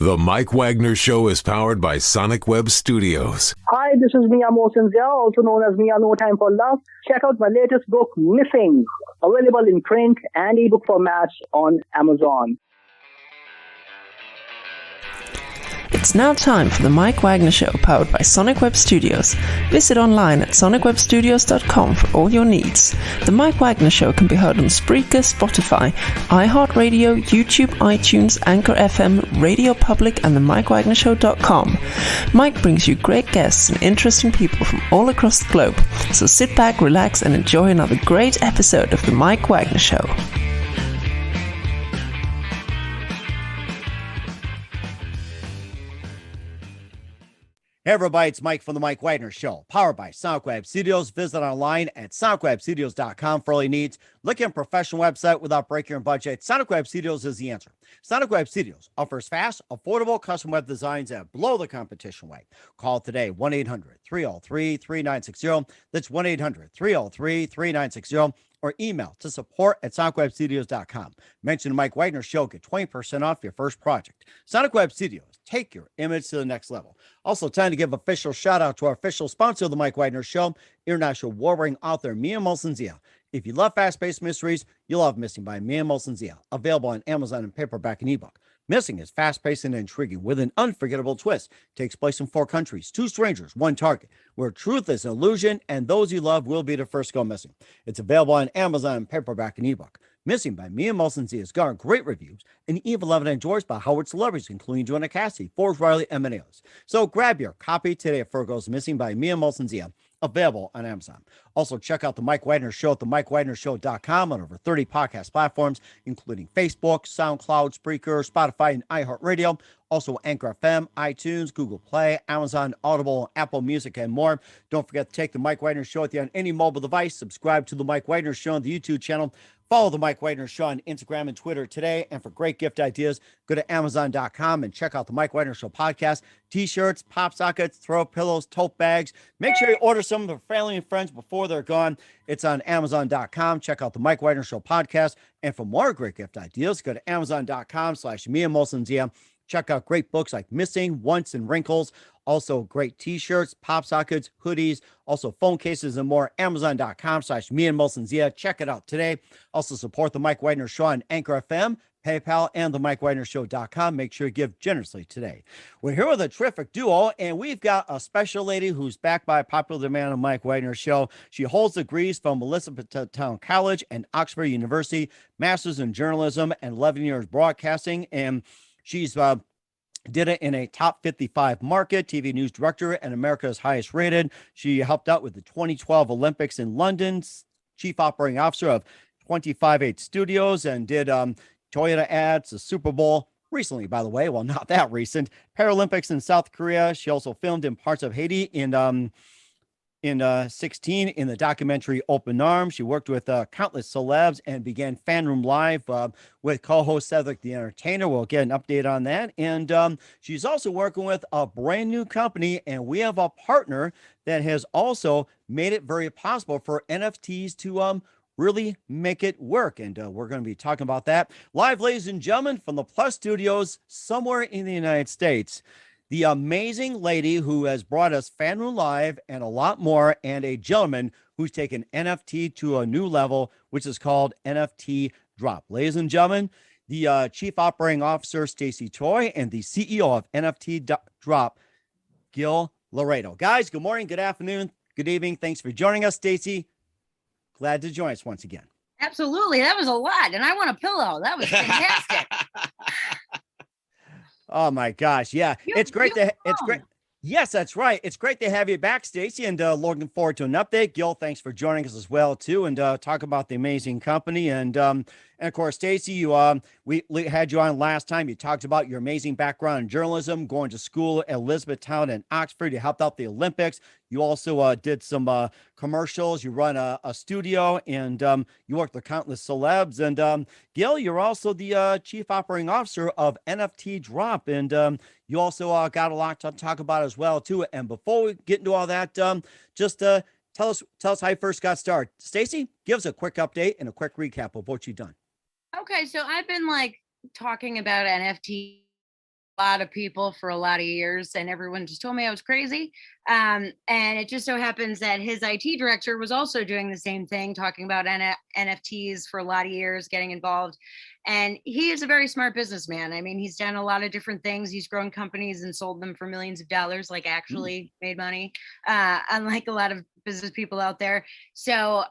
The Mike Wagner Show is powered by Sonic Web Studios. Hi, this is Mia Mosinzia, also known as Mia No Time for Love. Check out my latest book, Missing, available in print and ebook formats on Amazon. It's now time for the Mike Wagner Show, powered by Sonic Web Studios. Visit online at sonicwebstudios.com for all your needs. The Mike Wagner Show can be heard on Spreaker, Spotify, iHeartRadio, YouTube, iTunes, Anchor FM, Radio Public, and the MikeWagnerShow.com. Mike brings you great guests and interesting people from all across the globe. So sit back, relax, and enjoy another great episode of the Mike Wagner Show. Hey everybody, it's Mike from the Mike Wagner Show, powered by Sonic Web Studios. Visit online at sonicwebstudios.com for all your needs. Looking at a professional website without breaking your budget? Sonic Web Studios is the answer. Sonic Web Studios offers fast, affordable custom web designs that blow the competition away. Call today, 1-800-303-3960. That's 1-800-303-3960. Or email to support@sonicwebstudios.com. Mention the Mike Wagner Show. Get 20% off your first project. Sonic Web Studios. Take your image to the next level. Also, time to give official shout out to our official sponsor of the Mike Wagner Show, international war-wearing author Mia Mosinzia. If you love fast-paced mysteries, you'll love Missing by Mia Mosinzia. Available on Amazon in paperback and ebook. Missing is fast-paced and intriguing with an unforgettable twist. Takes place in 4 countries, 2 strangers, 1 target, where truth is an illusion and those you love will be the first to go missing. It's available on Amazon in paperback and ebook. Missing by Mia Mosinzia has garnered great reviews and even loved and endorsed by Howard celebrities, including Joanna Cassidy, Forbes Riley, and many others. So grab your copy today of Fergo's Missing by Mia Mosinzia, available on Amazon. Also, check out the Mike Wagner Show at themikewagnershow.com on over 30 podcast platforms, including Facebook, SoundCloud, Spreaker, Spotify, and iHeartRadio. Also, Anchor FM, iTunes, Google Play, Amazon, Audible, Apple Music, and more. Don't forget to take the Mike Wagner Show with you on any mobile device. Subscribe to the Mike Wagner Show on the YouTube channel. Follow the Mike Wagner Show on Instagram and Twitter today. And for great gift ideas, go to Amazon.com and check out the Mike Wagner Show podcast. T-shirts, pop sockets, throw pillows, tote bags. Make sure you order some for family and friends before they're gone. It's on Amazon.com. Check out the Mike Wagner Show podcast. And for more great gift ideas, go to Amazon.com/Mia Mosinzia. Check out great books like Missing, Once, and Wrinkles. Also great t-shirts, pop sockets, hoodies, also phone cases and more. Amazon.com/Mia Mosinzia. Check it out today. Also support the Mike Wagner Show on Anchor FM, PayPal, and the MikeWagnerShow.com. Make sure you give generously today. We're here with a terrific duo, and we've got a special lady who's backed by popular demand on Mike Wagner Show. She holds degrees from Elizabethtown College and Oxford University, master's in journalism and 11 years broadcasting, and she's did it in a top 55 market, TV news director and America's highest rated. She helped out with the 2012 Olympics in London, chief operating officer of 25/8 Studios, and did Toyota ads, the Super Bowl recently, by the way. Well, not that recent. Paralympics in South Korea. She also filmed in parts of Haiti in 16 in the documentary Open Arms. She worked with countless celebs and began Fan Room Live with co-host Cedric the Entertainer. We'll get an update on that. And she's also working with a brand new company, and we have a partner that has also made it very possible for NFTs to really make it work. And we're going to be talking about that live, ladies and gentlemen, from the Plus Studios somewhere in the United States. The amazing lady who has brought us Fan Room Live and a lot more, and a gentleman who's taken NFT to a new level, which is called NFT Drop. Ladies and gentlemen, the Chief Operating Officer, Stacey Toy, and the CEO of NFT Drop, Gil Laureiro. Guys, good morning, good afternoon, good evening. Thanks for joining us, Stacey. Glad to join us once again. Absolutely. That was a lot. And I want a pillow. That was fantastic. Oh my gosh. Yeah. It's great. Yes, that's right. It's great to have you back, Stacey, and looking forward to an update. Gil, thanks for joining us as well, too, and talk about the amazing company. And of course, Stacey, we had you on last time. You talked about your amazing background in journalism, going to school at Elizabethtown and Oxford. You helped out the Olympics. You also did some commercials. You run a studio, and you worked with countless celebs. And Gil, you're also the chief operating officer of NFT Drop, and you also got a lot to talk about as well, too. And before we get into all that, just tell us how you first got started. Stacey, give us a quick update and a quick recap of what you've done. Okay, so I've been talking about NFT lot of people for a lot of years, and everyone just told me I was crazy. And it just so happens that his IT director was also doing the same thing, talking about NFTs for a lot of years, getting involved. And he is a very smart businessman. I mean, he's done a lot of different things. He's grown companies and sold them for millions of dollars, like actually made money, unlike a lot of business people out there. So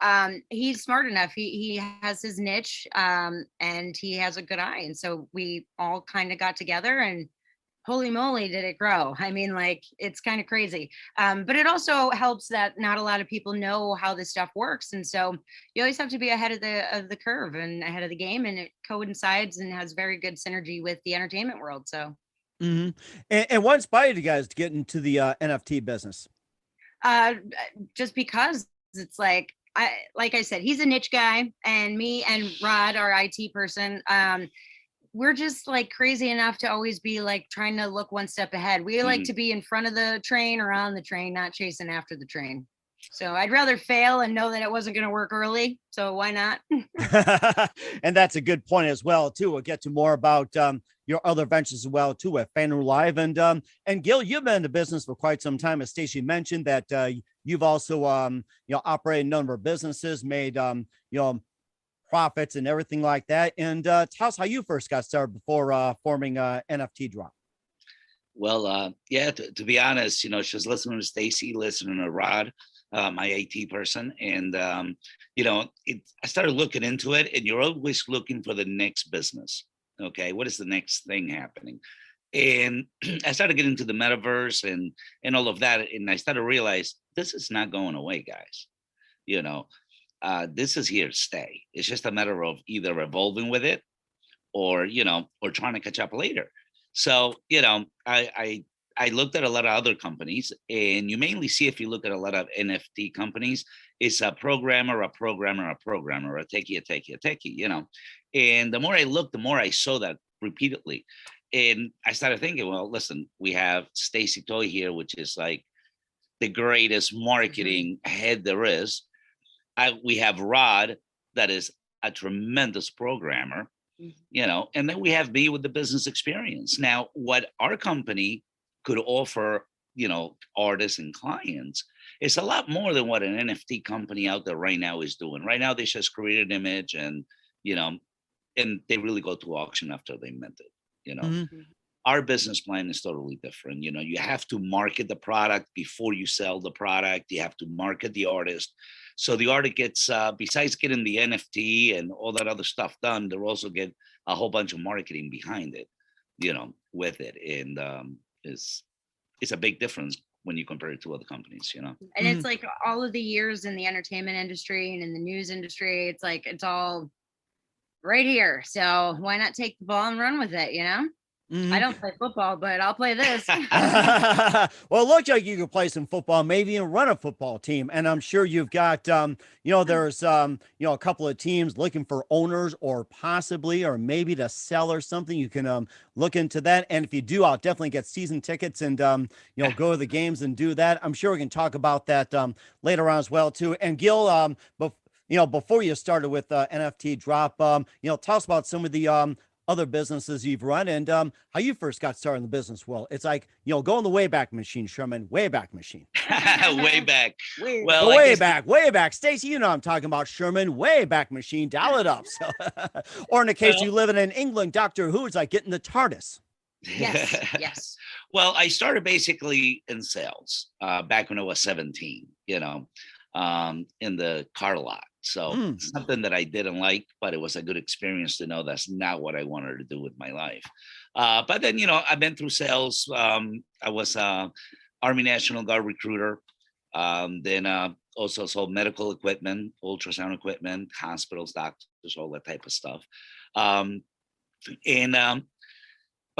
he's smart enough. He has his niche, and he has a good eye. And so we all kind of got together, and holy moly, did it grow. I mean, like, it's kind of crazy. But it also helps that not a lot of people know how this stuff works. And so you always have to be ahead of the curve and ahead of the game. And it coincides and has very good synergy with the entertainment world. So and what inspired you guys to get into the NFT business? just because it's like I said, he's a niche guy, and me and Rod, our IT person, we're just like crazy enough to always be like trying to look one step ahead. We like to be in front of the train or on the train, not chasing after the train. So I'd rather fail and know that it wasn't going to work early. So why not? And that's a good point as well, too. We'll get to more about your other ventures as well, too, at FanRoo Live. And Gil, you've been in the business for quite some time. As Stacey mentioned, that you've also operated a number of businesses, made profits and everything like that. And tell us how you first got started before forming NFT Drop. Well, yeah, to be honest, just listening to Stacey, listening to Rod, my IT person. And, I started looking into it, and you're always looking for the next business. Okay. What is the next thing happening? And I started getting into the metaverse and all of that. And I started to realize this is not going away, guys. This is here to stay. It's just a matter of either evolving with it or trying to catch up later. So, I looked at a lot of other companies, and you mainly see, if you look at a lot of NFT companies, it's a programmer, a techie. And the more I looked, the more I saw that repeatedly. And I started thinking, well, listen, we have Stacey Toy here, which is like the greatest marketing head there is. We have Rod, that is a tremendous programmer, and then we have me with the business experience. Now, what our company could offer, artists and clients, is a lot more than what an NFT company out there right now is doing. Right now, they just create an image and they really go to auction after they mint it, Our business plan is totally different. You have to market the product before you sell the product. You have to market the artist. So the artist gets, besides getting the NFT and all that other stuff done, they'll also get a whole bunch of marketing behind it, with it. And it's a big difference when you compare it to other companies, And it's like all of the years in the entertainment industry and in the news industry, it's like, it's all right here. So why not take the ball and run with it, I don't play football, but I'll play this. Well, it looks like you could play some football, maybe even run a football team. And I'm sure you've got, there's, a couple of teams looking for owners or maybe to sell or something. You can look into that. And if you do, I'll definitely get season tickets and, go to the games and do that. I'm sure we can talk about that later on as well, too. And Gil, before you started with NFT Drop, tell us about some of the other businesses you've run and how you first got started in the business world. It's like, go in the Wayback Machine, Sherman, Wayback Machine. Way back. Well, way back. Stacey, I'm talking about, Sherman, Wayback Machine, dial it up. So, or in the case you living in England, Doctor Who, it's like getting the TARDIS. Yes. Well, I started basically in sales back when I was 17, in the car lot. So something that I didn't like, but it was a good experience to know that's not what I wanted to do with my life. But then, I've been through sales. I was Army National Guard recruiter. Then also sold medical equipment, ultrasound equipment, hospitals, doctors, all that type of stuff. But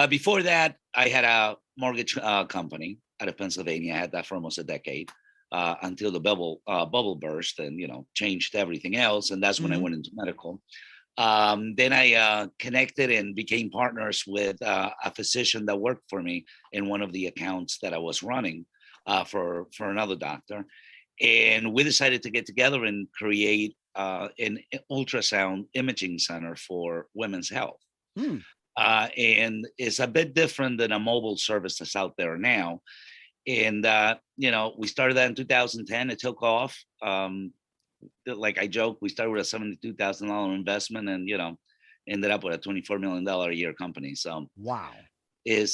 before that, I had a mortgage company out of Pennsylvania. I had that for almost a decade. Until the bubble burst and, changed everything else. And that's when I went into medical. Then I connected and became partners with a physician that worked for me in one of the accounts that I was running for another doctor. And we decided to get together and create an ultrasound imaging center for women's health. And it's a bit different than a mobile service that's out there now. And, we started that in 2010. It took off. Like I joke, we started with a $72,000 investment and, ended up with a $24 million a year company. So wow. I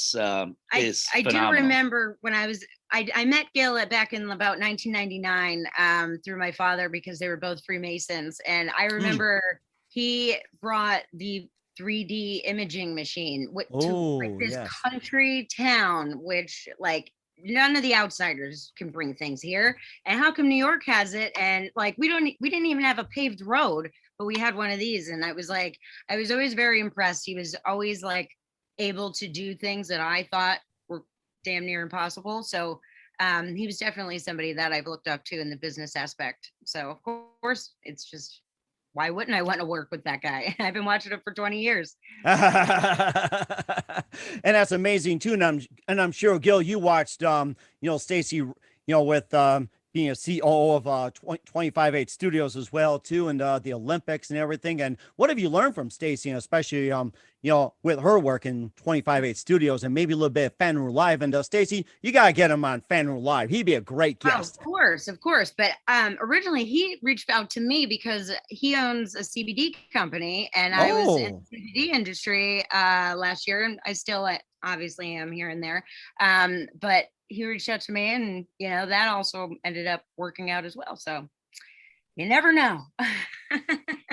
do remember when I met Gil back in about 1999 through my father, because they were both Freemasons. And I remember he brought the 3D imaging machine to this country town, which like none of the outsiders can bring things here. And how come New York has it? And like, we didn't even have a paved road, but we had one of these. And I was always very impressed. He was always like able to do things that I thought were damn near impossible. So he was definitely somebody that I've looked up to in the business aspect. So of course, it's just, why wouldn't I want to work with that guy? I've been watching it for 20 years. And that's amazing too. And I'm sure, Gil, you watched, Stacey, with being a COO of 25/8 Studios as well too, and the Olympics and everything. And what have you learned from Stacey, and especially with her work in 25/8 Studios and maybe a little bit of FanRoo Live? And Stacey, you gotta get him on FanRoo Live. He'd be a great guest. Of course. But originally he reached out to me because he owns a CBD company, and I was in the CBD industry last year, and I still obviously am here and there. But he reached out to me, and that also ended up working out as well. So you never know.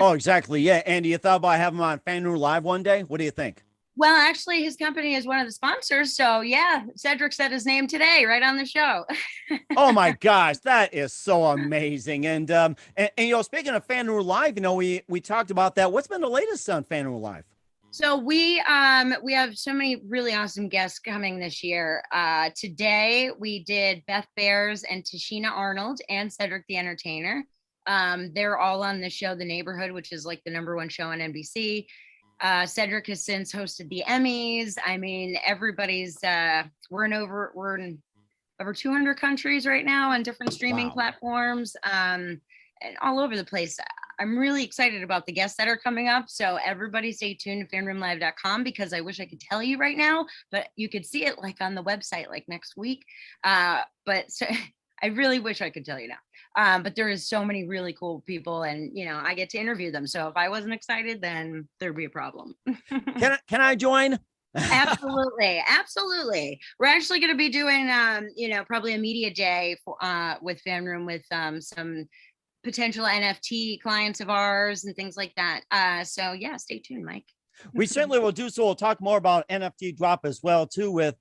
Oh, exactly. Yeah. Andy, you thought about having him on FanRoo Live one day? What do you think? Well, actually, his company is one of the sponsors. So yeah, Cedric said his name today, right on the show. Oh my gosh, that is so amazing. And speaking of FanRoo Live, we talked about that. What's been the latest on FanRoo Live? So we have so many really awesome guests coming this year. Today we did Beth Bears and Tashina Arnold and Cedric the Entertainer. They're all on the show The Neighborhood, which is like the #1 show on NBC. Cedric has since hosted the Emmys. I mean, everybody's we're in over 200 countries right now on different streaming platforms, and all over the place. I'm really excited about the guests that are coming up. So everybody stay tuned to fanroomlive.com, because I wish I could tell you right now, but you could see it like on the website like next week. But so I really wish I could tell you now. But there is so many really cool people, and I get to interview them. So if I wasn't excited, then there'd be a problem. Can I join? Absolutely. We're actually going to be doing probably a media day with FanRoom with some potential NFT clients of ours and things like that. So yeah, stay tuned, Mike. We certainly will do so. We'll talk more about NFT Drop as well too with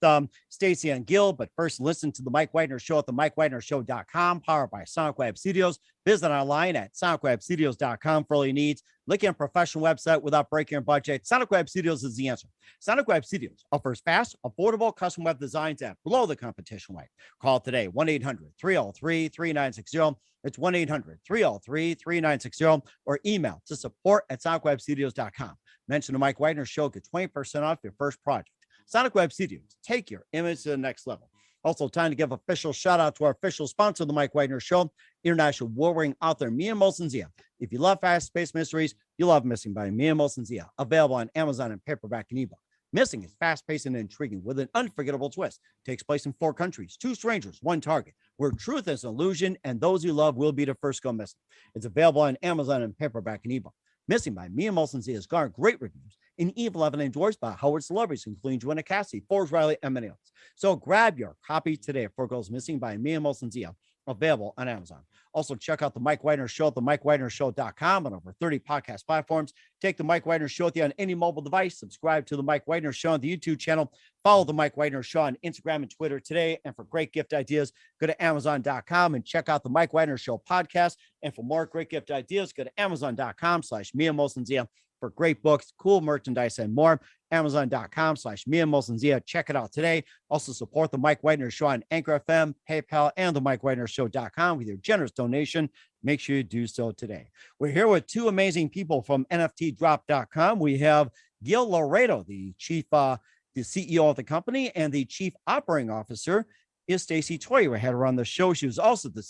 Stacey and Gil. But first, listen to the Mike Wagner Show at the MikeWagnerShow.com, powered by Sonic Web Studios. Visit online at SonicWebStudios.com for all your needs. Looking at a professional website without breaking your budget? Sonic Web Studios is the answer. Sonic Web Studios offers fast, affordable custom web designs at below the competition rate. Call today, 1-800-303-3960. It's 1-800-303-3960, or email to support@SonicWebStudios.com. Mention the Mike Wagner Show, get 20% off your first project. Sonic Web Studios, take your image to the next level. Also, time to give official shout out to our official sponsor of the Mike Wagner Show, international war-wearing author Mia Molson-Zia. If you love fast space mysteries, you love Missing by Mia Molson-Zia. Available on Amazon and paperback and ebook. Missing is fast-paced and intriguing with an unforgettable twist. Takes place in 4 countries, 2 strangers, 1 target, where truth is an illusion and those you love will be the first go missing. It's available on Amazon and paperback and ebook. Missing by Mia Molson-Zia has garnered great reviews and even endorsed by Howard celebrities, including Joanna Cassidy, Forbes Riley, and many others. So grab your copy today for Goes Missing by Mia Molson-Zia, available on Amazon. Also, check out the Mike Wagner Show at the MikeWagnerShow.com on over 30 podcast platforms. Take the Mike Wagner Show with you on any mobile device. Subscribe to the Mike Wagner Show on the YouTube channel. Follow the Mike Wagner Show on Instagram and Twitter today. And for great gift ideas, go to Amazon.com and check out the Mike Wagner Show podcast. And for more great gift ideas, go to Amazon.com/Mia Molson-Zia for great books, cool merchandise, and more. Amazon.com/Mia Molson-Zia. Check it out today. Also support the Mike Wagner Show on Anchor FM, PayPal, and the MikeWagnerShow.com with your generous donation. Make sure you do so today. We're here with 2 amazing people from NFTDrop.com. We have Gil Laureiro, the CEO of the company and the Chief Operating Officer, is Stacey Toy. We had her on the show. She was also the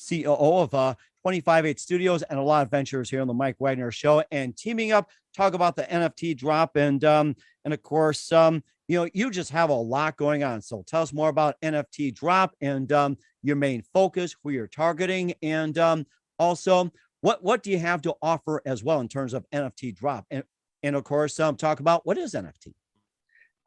COO of 258 Studios and a lot of ventures here on the Mike Wagner Show, and teaming up, talk about the NFT drop. And of course, you just have a lot going on. So tell us more about NFT drop and your main focus, who you're targeting, and also what do you have to offer as well in terms of NFT drop, and of course, talk about what is NFT.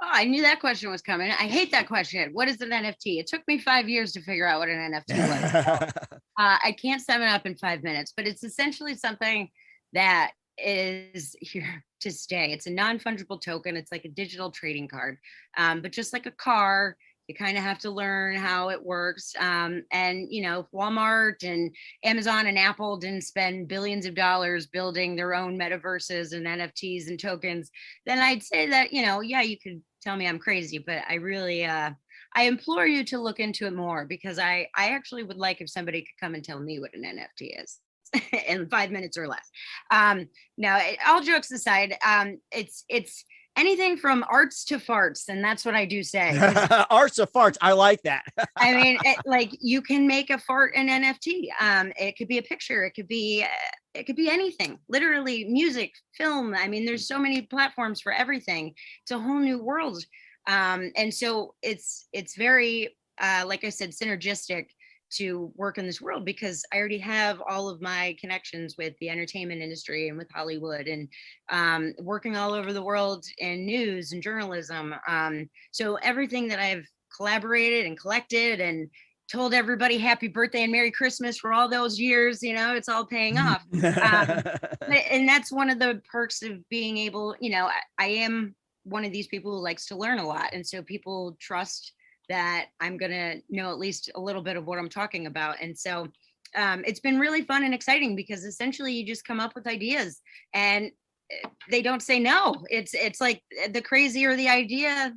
Oh, I knew that question was coming. I hate that question. What is an NFT? It took me 5 years to figure out what an NFT was. So, I can't sum it up in 5 minutes, but it's essentially something that is here to stay. It's a non-fungible token. It's like a digital trading card, but just like a car, you kind of have to learn how it works. And, if Walmart and Amazon and Apple didn't spend billions of dollars building their own metaverses and NFTs and tokens, then I'd say that, yeah, you could tell me I'm crazy, but I really, I implore you to look into it more, because I actually would like if somebody could come and tell me what an NFT is in 5 minutes or less. Now, all jokes aside, it's anything from arts to farts, and that's what I do say. Arts to farts, I like that. I mean, like, you can make a fart an NFT. It could be a picture. It could be anything. Literally, music, film. I mean, there's so many platforms for everything. It's a whole new world, and so it's very, like I said, synergistic to work in this world, because I already have all of my connections with the entertainment industry and with Hollywood, and working all over the world in news and journalism. So everything that I've collaborated and collected and told everybody happy birthday and Merry Christmas for all those years, it's all paying off. And that's one of the perks of being able, I am one of these people who likes to learn a lot. And so people trust that I'm going to know at least a little bit of what I'm talking about. And so it's been really fun and exciting, because essentially you just come up with ideas and they don't say no. It's like, the crazier the idea,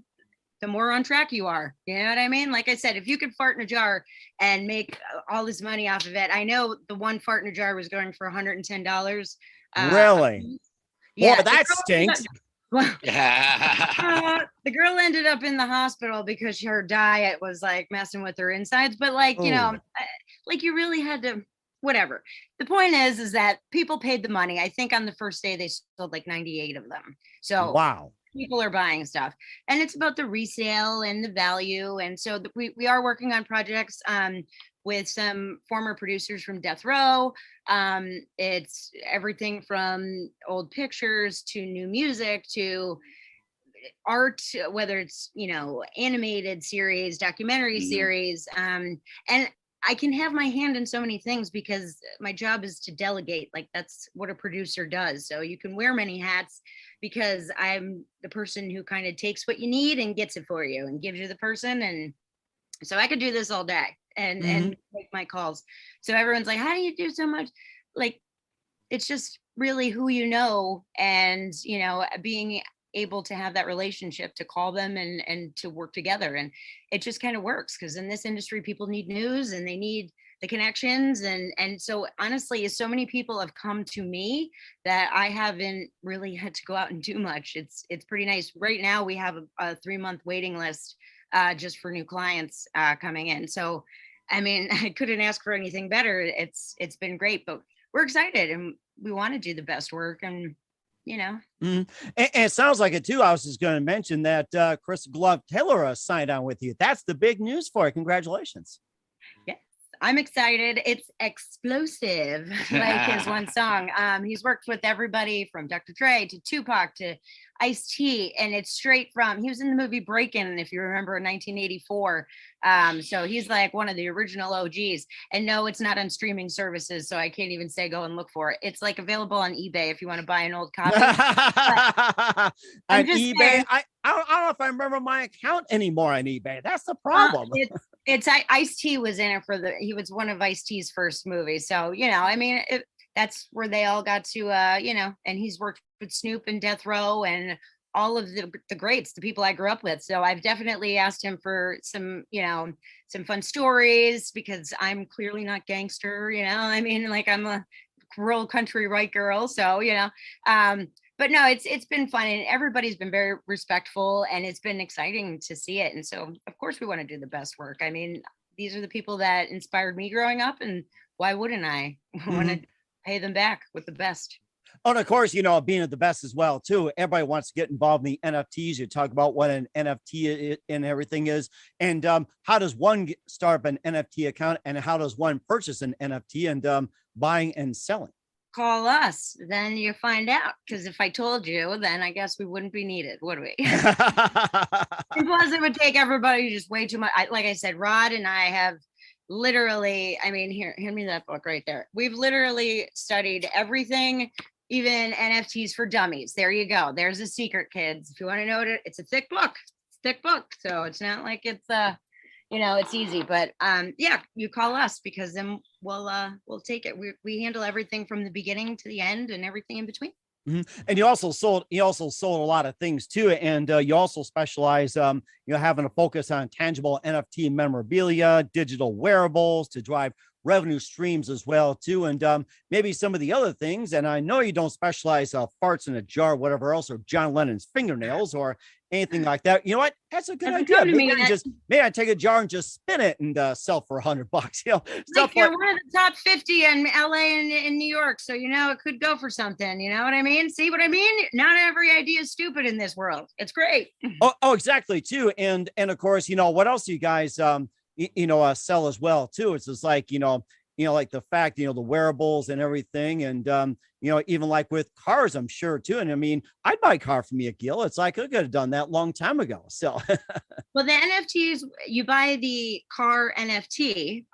the more on track you are. You know what I mean? Like I said, if you could fart in a jar and make all this money off of it, I know the one fart in a jar was going for $110. Really? Yeah. Well, that stinks. The girl ended up in the hospital because her diet was like messing with her insides, but like, like you really had to, whatever. The point is that people paid the money. I think on the first day they sold like 98 of them. So wow, people are buying stuff, and it's about the resale and the value. And so we are working on projects with some former producers from Death Row. It's everything from old pictures to new music to art, whether it's, animated series, documentary series. And I can have my hand in so many things because my job is to delegate. Like, that's what a producer does. So you can wear many hats, because I'm the person who kind of takes what you need and gets it for you and gives you the person. And so I could do this all day and make my calls. So everyone's like, how do you do so much? Like, it's just really who you know, and being able to have that relationship to call them and to work together. And it just kind of works, because in this industry, people need news and they need the connections. And so honestly, so many people have come to me that I haven't really had to go out and do much. It's pretty nice. Right now we have a 3-month waiting list just for new clients coming in. So, I mean, I couldn't ask for anything better. It's been great, but we're excited and we want to do the best work. And and it sounds like it too. I was just going to mention that Chris Glove Taylor signed on with you. That's the big news for you. Congratulations. Yes, I'm excited. It's explosive, like his one song. He's worked with everybody from Dr. Dre to Tupac to Ice-T, and it's straight from, he was in the movie Breakin', if you remember, in 1984. So he's like one of the original OGs. And no, it's not on streaming services, so I can't even say go and look for it. It's like available on eBay if you want to buy an old copy. On eBay, saying, I don't know if I remember my account anymore on eBay. That's the problem. It's Ice-T was in it he was one of Ice-T's first movies. So, I mean, that's where they all got to, and he's worked with Snoop and Death Row and all of the greats, the people I grew up with. So I've definitely asked him for some fun stories, because I'm clearly not gangster, I mean, like, I'm a rural country white girl. So, but but no, it's been fun, and everybody's been very respectful, and it's been exciting to see it. And so of course we want to do the best work. I mean, these are the people that inspired me growing up, and why wouldn't I want to pay them back with the best? Oh, and of course, being at the best as well, too. Everybody wants to get involved in the NFTs. You talk about what an NFT and everything is. And how does one start up an NFT account, and how does one purchase an NFT and buying and selling? Call us, then you find out. Because if I told you, then I guess we wouldn't be needed, would we? And plus, it would take everybody just way too much. Like I said, Rod and I have literally, I mean, hand me that book right there. We've literally studied everything, even NFTs for dummies. There you go. There's a secret, kids. If you want to know it, it's a thick book. It's a thick book. So it's not like it's it's easy. But yeah, you call us, because then we'll take it. We handle everything from the beginning to the end and everything in between. And you also sold a lot of things too. And you also specialize, having a focus on tangible NFT memorabilia, digital wearables to drive revenue streams as well too. And maybe some of the other things. And I know you don't specialize farts in a jar, whatever else, or John Lennon's fingernails or anything like that. You know what? That's a good idea. Maybe I take a jar and just spin it and sell for $100. Like you're one of the top 50 in LA and in New York. So, it could go for something. You know what I mean? See what I mean? Not every idea is stupid in this world. It's great. Oh, exactly too. And of course, what else do you guys, sell as well too? It's just like, like the fact, the wearables and everything. And, even like with cars, I'm sure too. And I mean, I'd buy a car from you, Gil. It's like, I could have done that long time ago. So, well, the NFTs, you buy the car NFT,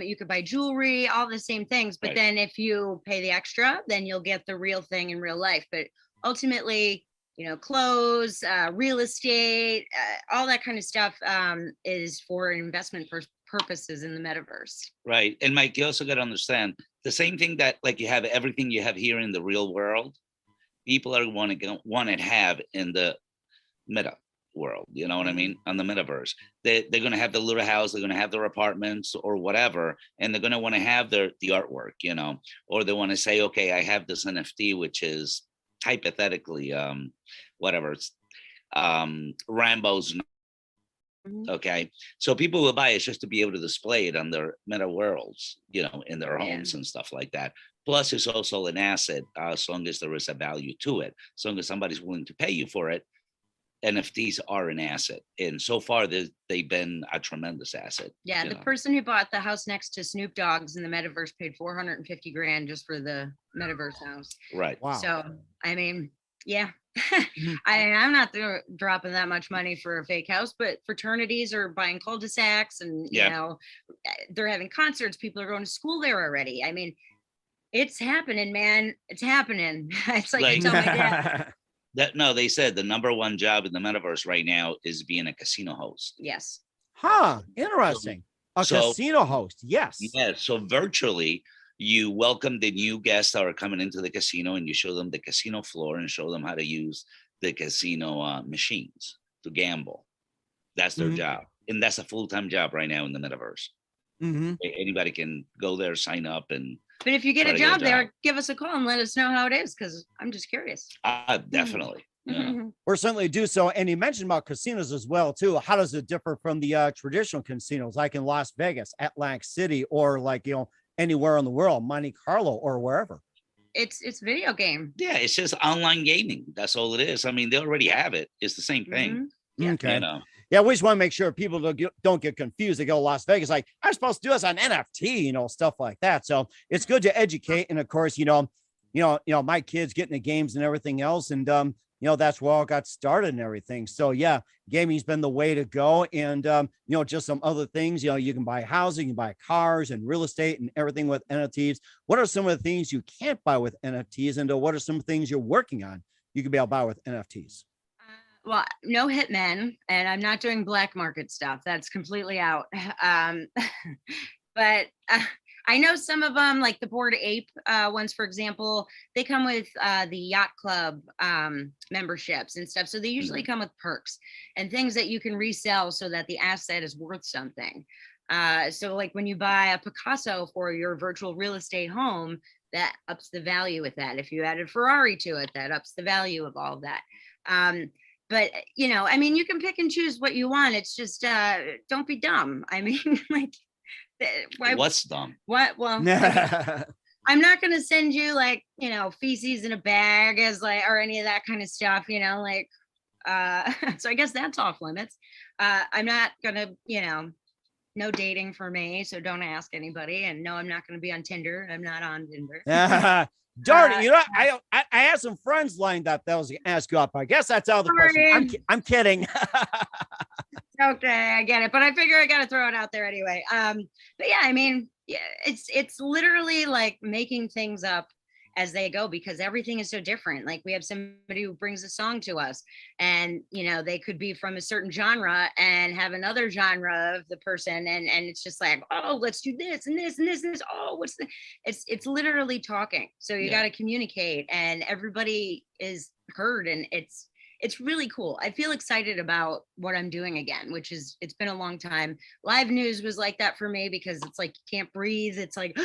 you could buy jewelry, all the same things. But then if you pay the extra, then you'll get the real thing in real life. But ultimately, clothes, real estate, all that kind of stuff is for investment purposes in the metaverse. Right. And Mike, you also got to understand the same thing that like you have everything you have here in the real world, people are want to have in the meta world. You know what I mean? On the metaverse, they're going to have the little house, they're going to have their apartments or whatever, and they're going to want to have the artwork, or they want to say, okay, I have this NFT, which is hypothetically whatever, it's Rambo's. Okay, so people will buy it just to be able to display it on their meta worlds, in their homes and stuff like that. Plus, it's also an asset as long as there is a value to it. As long as somebody's willing to pay you for it, NFTs are an asset, and so far they've been a tremendous asset. Yeah, the person who bought the house next to Snoop Dogg's in the metaverse paid $450,000 just for the metaverse house. Right. Wow. So I mean, yeah. I'm not dropping that much money for a fake house, but fraternities are buying cul-de-sacs, and they're having concerts. People are going to school there already. I mean, it's happening, man. It's happening. It's like I tell my dad. They said the number one job in the metaverse right now is being a casino host. Yes. Interesting. Casino host. Yes. Yeah. So virtually, you welcome the new guests that are coming into the casino, and you show them the casino floor and show them how to use the casino machines to gamble. That's their job. And that's a full-time job right now in the metaverse. Anybody can go there, sign up. But if you get a job there, give us a call and let us know how it is, because I'm just curious. Definitely. Yeah. We're certainly do so. And you mentioned about casinos as well too. How does it differ from the traditional casinos like in Las Vegas, Atlantic City, or like, anywhere in the world, Monte Carlo or wherever? It's video game. Yeah, it's just online gaming. That's all it is. I mean, they already have it. It's the same thing. Yeah. Okay. Yeah, we just want to make sure people don't get confused. They go to Las Vegas like, I'm supposed to do this on NFT, stuff like that. So it's good to educate. And of course, my kids getting the games and everything else. And that's where all got started and everything. So yeah, gaming's been the way to go. And just some other things, you can buy housing, you can buy cars and real estate and everything with NFTs. What are some of the things you can't buy with NFTs? And what are some things you're working on you can be able to buy with NFTs? Well, no hitmen, and I'm not doing black market stuff. That's completely out. But I know some of them, like the Bored Ape ones, for example, they come with the Yacht Club memberships and stuff. So they usually come with perks and things that you can resell so that the asset is worth something. So like when you buy a Picasso for your virtual real estate home, that ups the value with that. If you added Ferrari to it, that ups the value of all of that. But you know, I mean, you can pick and choose what you want. It's just don't be dumb. I mean, like, What's dumb? What? Well, I'm not going to send you like, you know, feces in a bag as like, or any of that kind of stuff, you know, like, so I guess that's off limits. I'm not going to, you know, no dating for me. So don't ask anybody. And no, I'm not going to be on Tinder. I'm not on Tinder. Darn it. You know, I had some friends lined up that was going to ask you up. I guess that's out of the question. I'm kidding. Okay, I get it. But I figure I got to throw it out there anyway. But yeah, I mean, yeah, it's literally like making things up as they go, because everything is so different. Like we have somebody who brings a song to us, and you know, they could be from a certain genre and have another genre of the person, and it's just like, oh, let's do this and this and this and this. Oh, what's the it's literally talking. So you got to communicate, and everybody is heard, and it's really cool. I feel excited about what I'm doing again, which is, it's been a long time. Live news was like that for me because it's like, you can't breathe. It's like,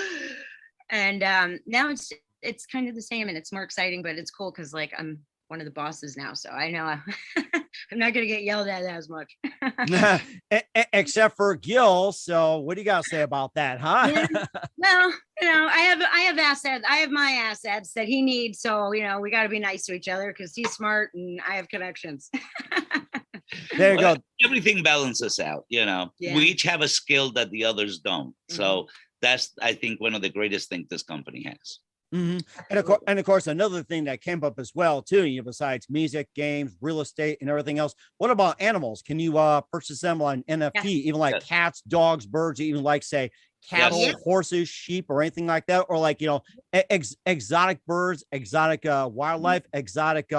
and now it's kind of the same, and it's more exciting, but it's cool because like I'm one of the bosses now. So I know I'm not going to get yelled at as much. Except for Gil. So what do you got to say about that, huh? Yeah. Well, you know, I have assets. I have my assets that he needs. So, you know, we got to be nice to each other because he's smart and I have connections. There you go. Everything balances out, you know. Yeah. We each have a skill that the others don't. So that's, I think, one of the greatest things this company has. And of course, another thing that came up as well, too, you know, besides music, games, real estate, and everything else. What about animals? Can you purchase them on NFT, even like cats, dogs, birds, even like, say, cattle, horses, sheep, or anything like that? Or like, you know, exotic birds, exotic wildlife, exotic,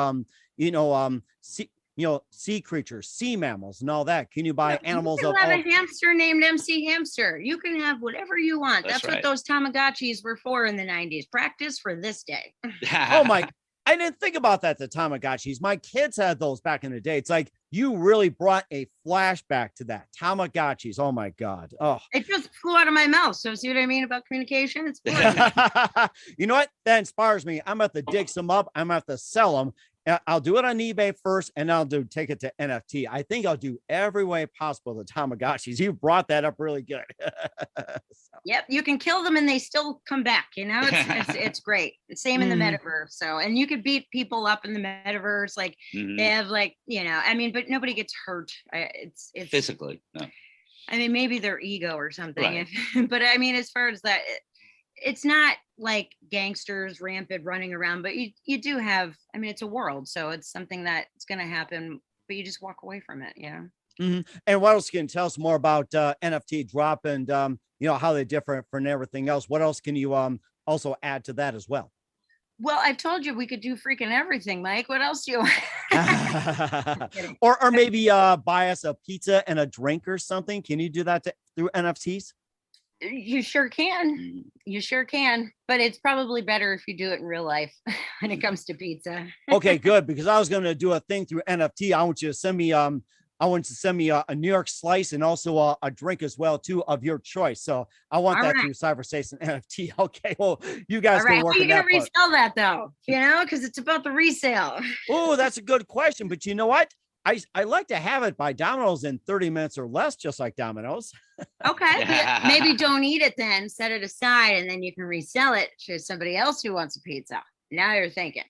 sea creatures, sea mammals, and all that. Can you buy animals? You can have a hamster named MC Hamster. You can have whatever you want. That's what those Tamagotchis were for in the 90s. Practice for this day. Oh my! I didn't think about that. The Tamagotchis. My kids had those back in the day. It's like you really brought a flashback to that. Tamagotchis. Oh my God. Oh, it just flew out of my mouth. So see what I mean about communication? It's you know what? That inspires me. I'm going to dig some up. I'm going to have to sell them. I'll do it on eBay first, and I'll take it to NFT. I think I'll do every way possible the Tamagotchis. You brought that up really good. Yep, you can kill them and they still come back. You know, it's great. It's same in the metaverse. So, and you could beat people up in the metaverse. Like they have, like, you know, I mean, but nobody gets hurt. It's physically. No. I mean, maybe their ego or something. Right. But I mean, as far as that. It's not like gangsters rampant running around, but you do have, I mean, it's a world. So it's something that it's going to happen, but you just walk away from it. Yeah. And what else can you tell us more about NFT Drop and, you know, how they differ from everything else? What else can you also add to that as well? Well, I've told you we could do freaking everything, Mike. What else do you want? or maybe buy us a pizza and a drink or something. Can you do that through NFTs? You sure can. You sure can. But it's probably better if you do it in real life when it comes to pizza. Okay, good. Because I was going to do a thing through NFT. I want you to send me a New York slice and also a drink as well, too, of your choice. So I want that through CyberSpace and NFT. Okay. Well, you guys can work on that. How are you going to resell that though? You know, because it's about the resale. Oh, that's a good question. But you know what? I like to have it by Domino's in 30 minutes or less, just like Domino's. Okay. Maybe don't eat it then. Set it aside, and then you can resell it to somebody else who wants a pizza. Now you're thinking.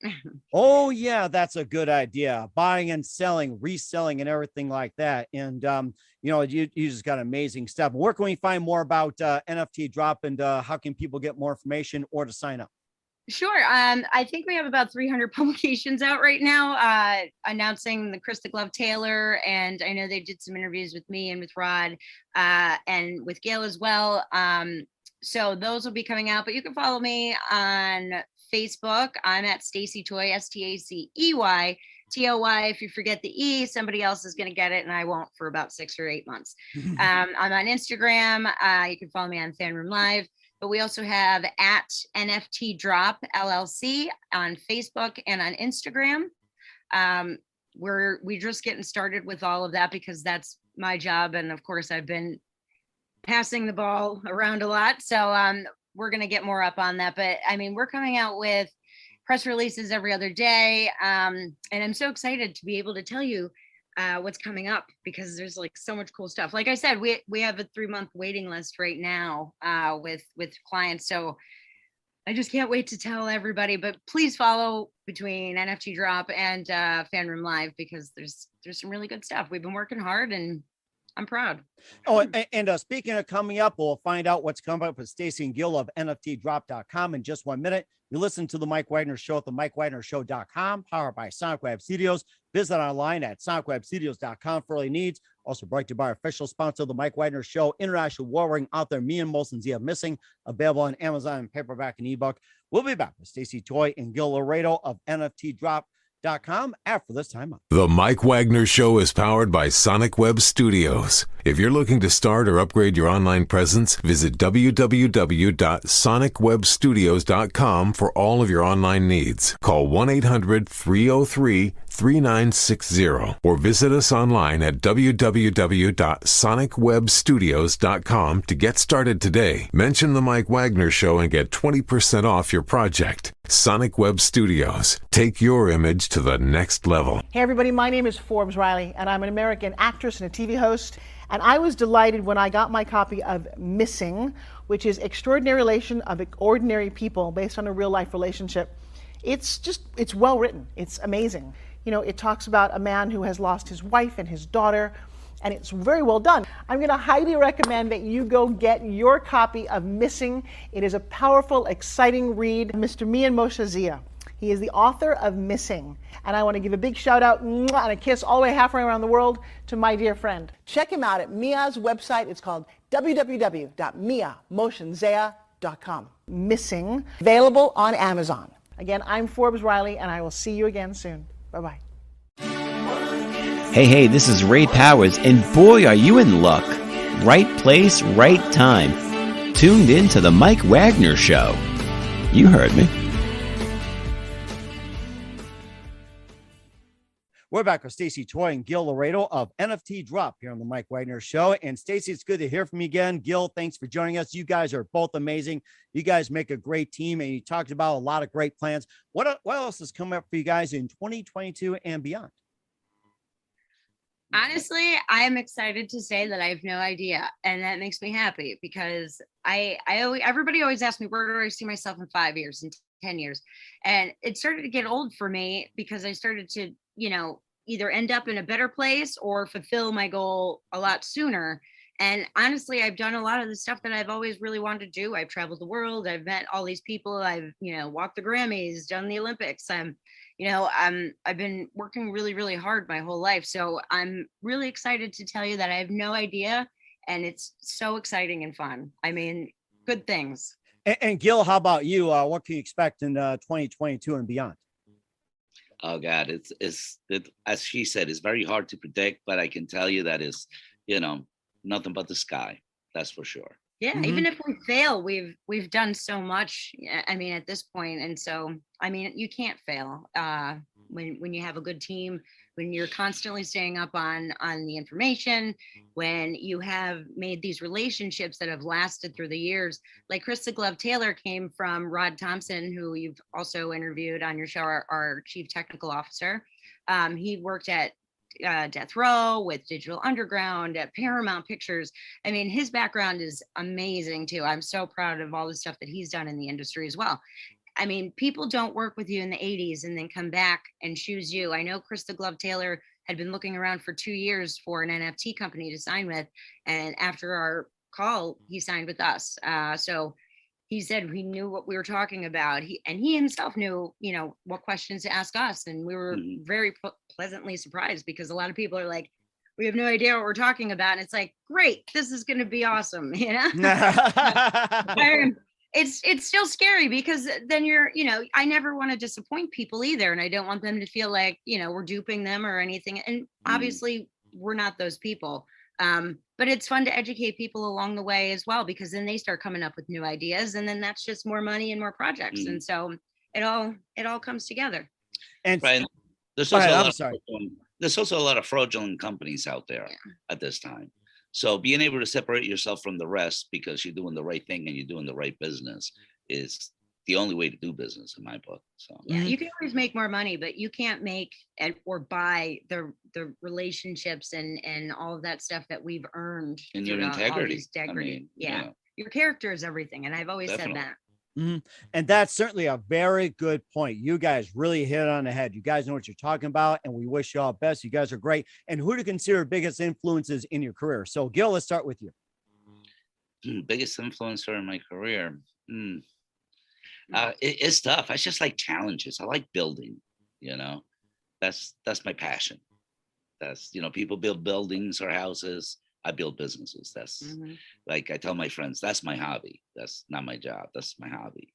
Oh, yeah, that's a good idea. Buying and selling, reselling, and everything like that. And, you know, you just got amazing stuff. Where can we find more about NFT Drop, and how can people get more information or to sign up? Sure. I think we have about 300 publications out right now, announcing the Krista Glove Taylor. And I know they did some interviews with me and with Rod, and with Gail as well. So those will be coming out, but you can follow me on Facebook. I'm at Stacey Toy, STACEY TOY. If you forget the E, somebody else is going to get it, and I won't for about 6 or 8 months. I'm on Instagram. You can follow me on Fanroom Live. But we also have at NFT Drop LLC on Facebook and on Instagram. We're just getting started with all of that because that's my job. And of course, I've been passing the ball around a lot. So we're going to get more up on that. But I mean, we're coming out with press releases every other day. And I'm so excited to be able to tell you what's coming up, because there's like so much cool stuff. Like I said, we have a 3-month waiting list right now with clients. So I just can't wait to tell everybody, but please follow between NFT Drop and Fan Room Live, because there's some really good stuff. We've been working hard and I'm proud. Oh, and speaking of coming up, we'll find out what's coming up with Stacey and Gil of NFTDrop.com in just 1 minute. You listen to the Mike Wagner Show at the MikeWagnerShow.com, powered by Sonic Web Studios. Visit online at SonicWebStudios.com for all your needs. Also brought to you by our official sponsor, the Mike Wagner Show, International Warring Author, Me and Molson Zia Missing, available on Amazon and paperback and ebook. We'll be back with Stacey Toy and Gil Laureiro of NFTDrop.com after this time up. The Mike Wagner Show is powered by Sonic Web Studios. If you're looking to start or upgrade your online presence, visit www.sonicwebstudios.com for all of your online needs. Call 1-800-303-3960 or visit us online at www.sonicwebstudios.com to get started today. Mention the Mike Wagner Show and get 20% off your project. Sonic Web Studios. Take your image to the next level. Hey everybody, my name is Forbes Riley, and I'm an American actress and a TV host. And I was delighted when I got my copy of Missing, which is Extraordinary Relation of Ordinary People, based on a real life relationship. It's well written. It's amazing. You know, it talks about a man who has lost his wife and his daughter, and it's very well done. I'm going to highly recommend that you go get your copy of Missing. It is a powerful, exciting read. Mr. Mian Moshe Zia. He is the author of Missing. And I want to give a big shout out and a kiss all the way halfway around the world to my dear friend. Check him out at Mia's website. It's called www.miamotionzea.com. Missing, available on Amazon. Again, I'm Forbes Riley, and I will see you again soon. Bye-bye. Hey, this is Ray Powers, and boy, are you in luck. Right place, right time. Tuned in to the Mike Wagner Show. You heard me. We're back with Stacey Toy and Gil Laureiro of NFT Drop here on the Mike Wagner Show. And Stacey, it's good to hear from you again. Gil, thanks for joining us. You guys are both amazing. You guys make a great team, and you talked about a lot of great plans. What else is coming up for you guys in 2022 and beyond? Honestly, I'm excited to say that I have no idea, and that makes me happy, because everybody always asks me, where do I see myself in 5 years and 10 years? And it started to get old for me, because I started to, either end up in a better place or fulfill my goal a lot sooner. And honestly, I've done a lot of the stuff that I've always really wanted to do. I've traveled the world. I've met all these people. I've, walked the Grammys, done the Olympics. I've been working really, really hard my whole life. So I'm really excited to tell you that I have no idea. And it's so exciting and fun. I mean, good things. And Gil, how about you? What can you expect in 2022 and beyond? Oh God, it's as she said, it's very hard to predict, but I can tell you that is, nothing but the sky. That's for sure. Yeah, Mm-hmm. Even if we fail, we've done so much. I mean, at this point, and so I mean, you can't fail when you have a good team, when you're constantly staying up on the information, when you have made these relationships that have lasted through the years. Like Krista Glove Taylor came from Rod Thompson, who you've also interviewed on your show, our chief technical officer. He worked at Death Row, with Digital Underground, at Paramount Pictures. I mean, his background is amazing too. I'm so proud of all the stuff that he's done in the industry as well. I mean, people don't work with you in the 80s and then come back and choose you. I know Krista Glove Taylor had been looking around for 2 years for an NFT company to sign with. And after our call, he signed with us. So he said he knew what we were talking about. He himself knew, what questions to ask us. And we were very pleasantly surprised, because a lot of people are like, we have no idea what we're talking about. And it's like, great, this is going to be awesome. It's still scary, because then I never want to disappoint people either. And I don't want them to feel like, we're duping them or anything. And obviously we're not those people. But it's fun to educate people along the way as well, because then they start coming up with new ideas, and then that's just more money and more projects. And so it all comes together. And right. There's also a lot of fraudulent companies out there at this time. So being able to separate yourself from the rest because you're doing the right thing and you're doing the right business is the only way to do business in my book. So yeah, you can always make more money, but you can't make or buy the relationships and all of that stuff that we've earned. And your integrity. Your character is everything. And I've always said that. Mm-hmm. And that's certainly a very good point. You guys really hit it on the head. You guys know what you're talking about, and we wish you all best. You guys are great. And who do you consider biggest influences in your career? So Gil, let's start with you. Biggest influencer in my career. It's tough. I just like challenges. I like building, that's my passion. That's, people build buildings or houses. I build businesses. That's like, I tell my friends, that's my hobby. That's not my job. That's my hobby,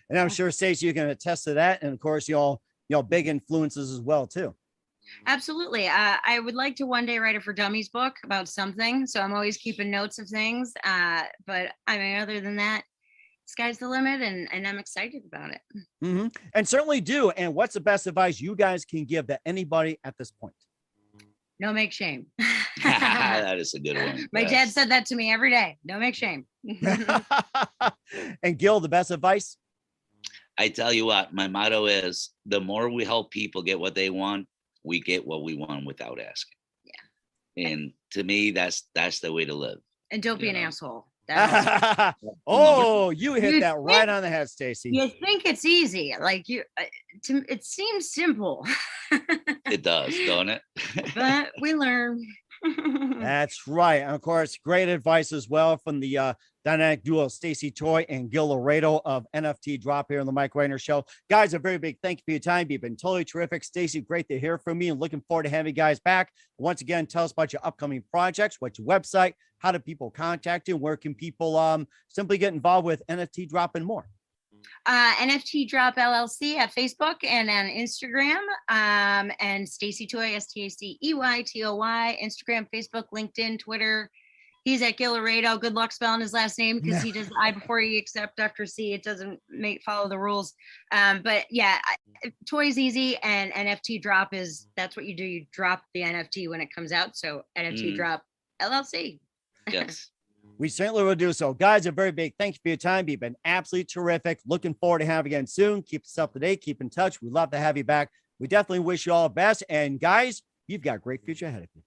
And I'm sure, Stacey, you can attest to that. And of course, y'all big influences as well, too. Absolutely. I would like to one day write a For Dummies book about something. So I'm always keeping notes of things. But I mean, other than that, sky's the limit, and I'm excited about it. Mm-hmm. And certainly do. And what's the best advice you guys can give to anybody at this point? No make shame. That is a good one. My dad said that to me every day. No make shame. And Gil, the best advice? I tell you what, my motto is, the more we help people get what they want, we get what we want without asking. Yeah. And to me, that's the way to live. And don't be an asshole. Oh, you hit that right on the head, Stacey. You think it's easy. Like it seems simple. It does, don't it? But we learn. That's right. And of course, great advice as well from the dynamic duo Stacey Toy and Gil Laureiro of NFT Drop here on the Mike Wagner Show. Guys, a very big thank you for your time. You've been totally terrific. Stacey, great to hear from you and looking forward to having you guys back. Once again, tell us about your upcoming projects, what's your website, how do people contact you, and where can people simply get involved with NFT Drop and more? NFT Drop LLC at Facebook and on Instagram, and Stacey Toy, STACEYTOY, Instagram, Facebook, LinkedIn, Twitter. He's at Gil Laureiro. Good luck spelling his last name because he does I before E except after C. It doesn't follow the rules. But yeah, Toy's easy, and NFT Drop that's what you do. You drop the NFT when it comes out. So NFT Drop LLC. Yes. We certainly will do so. Guys, a very big thank you for your time. You've been absolutely terrific. Looking forward to having you again soon. Keep us up to date. Keep in touch. We'd love to have you back. We definitely wish you all the best. And guys, you've got a great future ahead of you.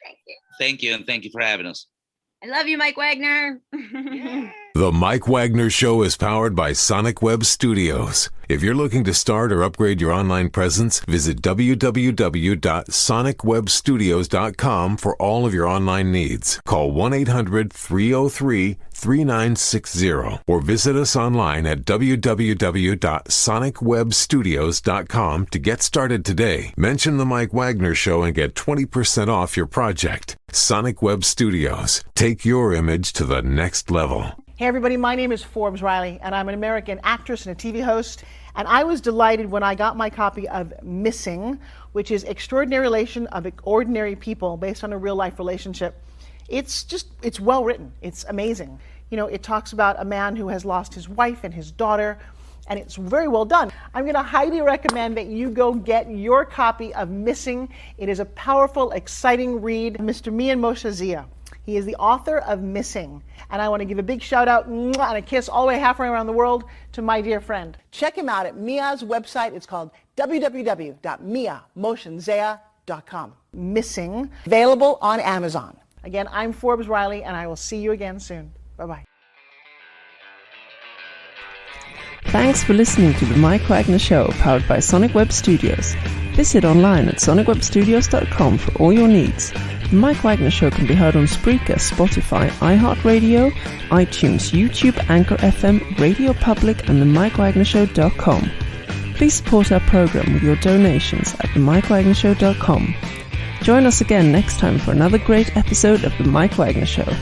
Thank you. Thank you. And thank you for having us. I love you, Mike Wagner. The Mike Wagner Show is powered by Sonic Web Studios. If you're looking to start or upgrade your online presence, visit www.sonicwebstudios.com for all of your online needs. Call 1-800-303-3960 or visit us online at www.sonicwebstudios.com to get started today. Mention the Mike Wagner Show and get 20% off your project. Sonic Web Studios. Take your image to the next level. Hey everybody, my name is Forbes Riley, and I'm an American actress and a TV host. And I was delighted when I got my copy of Missing, which is Extraordinary Relation of Ordinary People based on a real life relationship. It's well written. It's amazing. It talks about a man who has lost his wife and his daughter, and it's very well done. I'm going to highly recommend that you go get your copy of Missing. It is a powerful, exciting read. Mr. Mian Moshe Zia. He is the author of Missing. And I want to give a big shout out and a kiss all the way halfway around the world to my dear friend. Check him out at Mia's website. It's called www.miamoshenzea.com. Missing, available on Amazon. Again, I'm Forbes Riley, and I will see you again soon. Bye-bye. Thanks for listening to the Mike Wagner Show, powered by Sonic Web Studios. Visit online at sonicwebstudios.com for all your needs. The Mike Wagner Show can be heard on Spreaker, Spotify, iHeartRadio, iTunes, YouTube, Anchor FM, Radio Public, and themikewagnershow.com. Please support our program with your donations at themikewagnershow.com. Join us again next time for another great episode of The Mike Wagner Show.